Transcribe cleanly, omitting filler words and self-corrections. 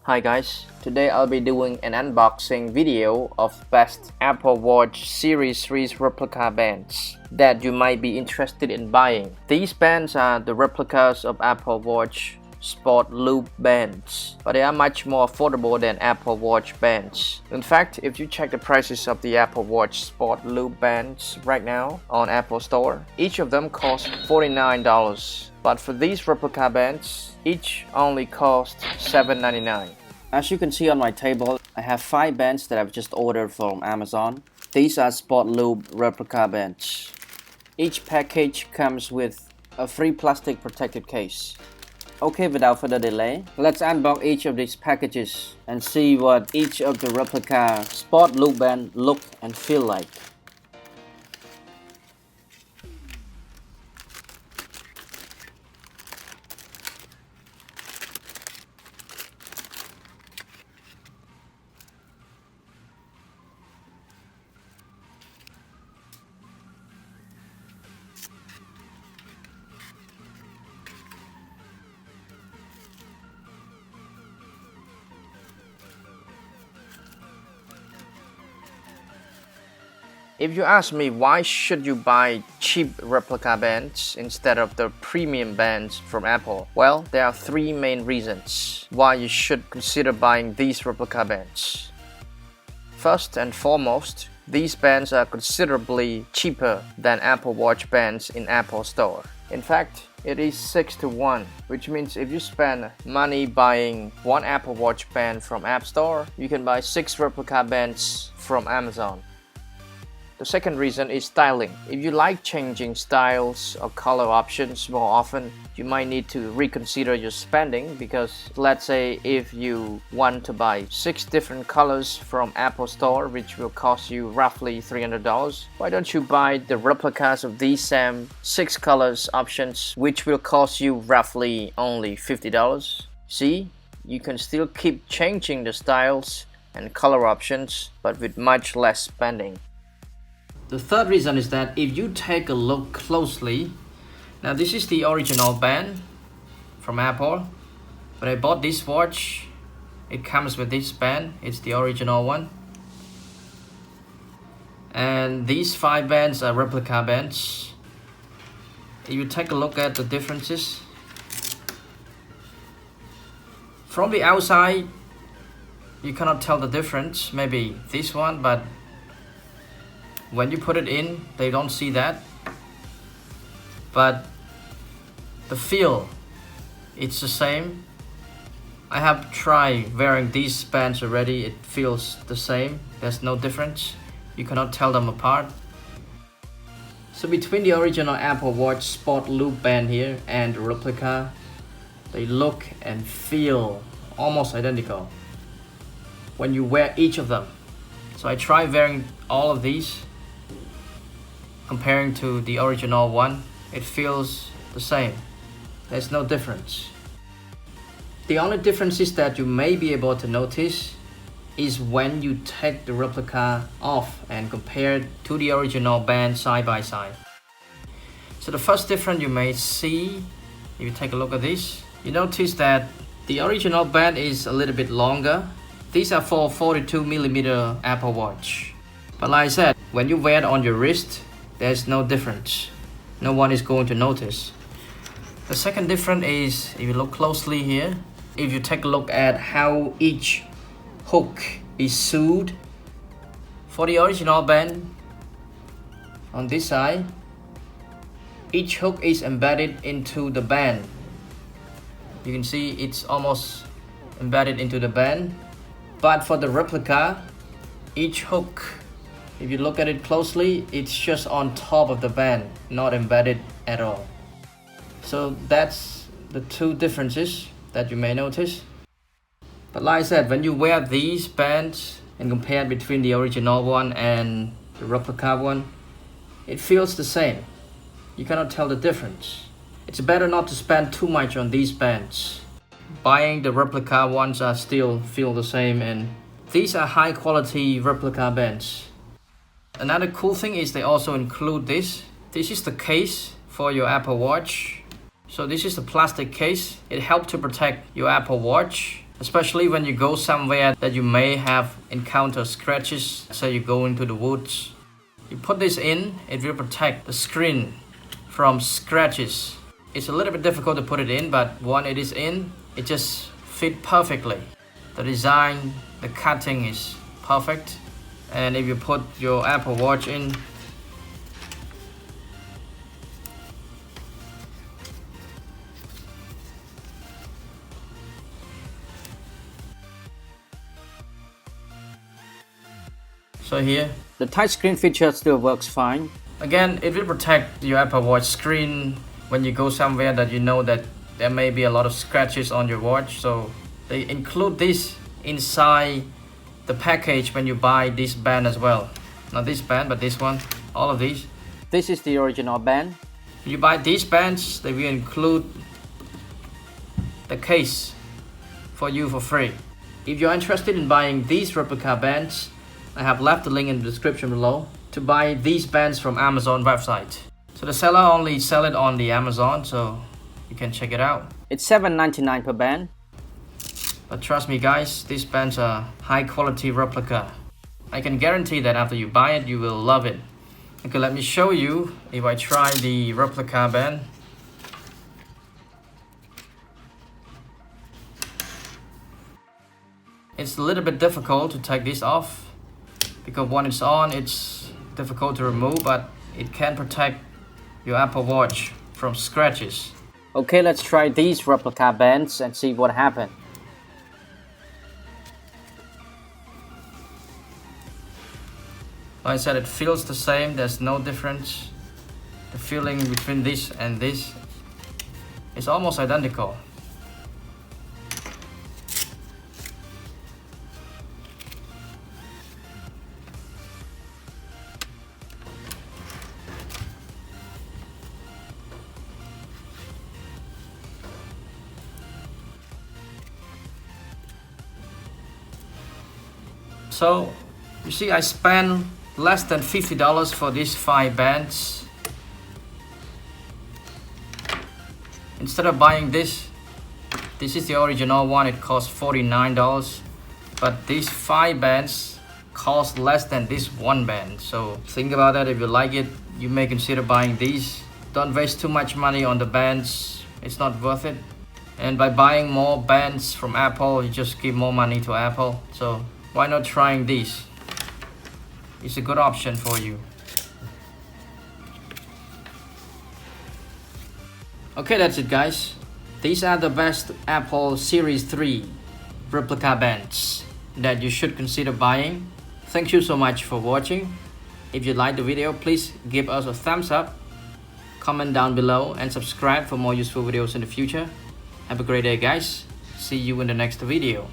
Hi guys, today I'll be doing an unboxing video of best Apple Watch Series 3 replica bands that you might be interested in buying. These bands are the replicas of Apple Watch Sport Loop bands, but they are much more affordable than Apple Watch bands. In fact, if you check the prices of the Apple Watch Sport Loop bands right now on Apple Store, each of them costs $49. But for these replica bands, each only cost $7.99. As you can see on my table, I have 5 bands that I've just ordered from Amazon. These are Sport Loop replica bands. Each package comes with a free plastic protected case. Okay, without further delay, let's unbox each of these packages and see what each of the replica Sport Loop band look and feel like. If you ask me why should you buy cheap replica bands instead of the premium bands from Apple, well, there are 3 main reasons why you should consider buying these replica bands. First and foremost, these bands are considerably cheaper than Apple Watch bands in Apple Store. In fact, it is 6-to-1, which means if you spend money buying one Apple Watch band from App Store, you can buy 6 replica bands from Amazon. The second reason is styling. If you like changing styles or color options more often, you might need to reconsider your spending because let's say if you want to buy 6 different colors from Apple Store, which will cost you roughly $300, why don't you buy the replicas of these same 6 colors options, which will cost you roughly only $50? See, you can still keep changing the styles and color options, but with much less spending. The third reason is that if you take a look closely, now this is the original band from Apple. When I bought this watch, it comes with this band, it's the original one. And these 5 bands are replica bands. If you take a look at the differences, from the outside, you cannot tell the difference, maybe this one, but when you put it in, they don't see that. But the feel, it's the same. I have tried wearing these bands already, it feels the same. There's no difference. You cannot tell them apart. So between the original Apple Watch Sport Loop band here and the replica, they look and feel almost identical when you wear each of them. So I tried wearing all of these. Comparing to the original one, it feels the same. There's no difference. The only difference is that you may be able to notice is when you take the replica off and compare it to the original band side by side. So the first difference you may see, if you take a look at this, you notice that the original band is a little bit longer. These are for 42mm Apple Watch. But like I said, when you wear it on your wrist, there's no difference. No one is going to notice. The second difference is, if you look closely here, if you take a look at how each hook is sewed. For the original band, on this side, each hook is embedded into the band. You can see it's almost embedded into the band. But for the replica, each hook, if you look at it closely, it's just on top of the band, not embedded at all. So that's the 2 differences that you may notice. But like I said, when you wear these bands and compare between the original one and the replica one, it feels the same. You cannot tell the difference. It's better not to spend too much on these bands. Buying the replica ones are still feel the same, and these are high quality replica bands. Another cool thing is they also include this. This is the case for your Apple Watch. So this is the plastic case. It helps to protect your Apple Watch especially when you go somewhere that you may have encountered scratches. Say you go into the woods, you put this in, it will protect the screen from scratches. It's a little bit difficult to put it in, but when it is in, it just fits perfectly. The design, the cutting is perfect. And if you put your Apple Watch in, so here, the touchscreen feature still works fine. Again, it will protect your Apple Watch screen when you go somewhere that you know that there may be a lot of scratches on your watch. So they include this inside the package when you buy this band as well. Not this band, but this one, all of these. This is the original band. When you buy these bands, they will include the case for you for free. If you're interested in buying these replica bands, I have left the link in the description below to buy these bands from Amazon website. So the seller only sell it on the Amazon, so you can check it out. It's $7.99 per band. But trust me guys, these bands are high quality replica. I can guarantee that after you buy it, you will love it. Okay, let me show you if I try the replica band. It's a little bit difficult to take this off because when it's on, it's difficult to remove, but it can protect your Apple Watch from scratches. Okay, let's try these replica bands and see what happens. Like I said, it feels the same, there's no difference. The feeling between this and this is almost identical. So, you see, I spent less than $50 for these 5 bands. Instead of buying this is the original one, it costs $49. But these 5 bands cost less than this 1 band. So think about that. If you like it, you may consider buying these. Don't waste too much money on the bands, it's not worth it. And by buying more bands from Apple, you just give more money to Apple. So why not trying these? It's a good option for you. Okay, that's it guys. These are the best Apple Series 3 replica bands that you should consider buying. Thank you so much for watching. If you liked the video, please give us a thumbs up, comment down below and subscribe for more useful videos in the future. Have a great day guys. See you in the next video.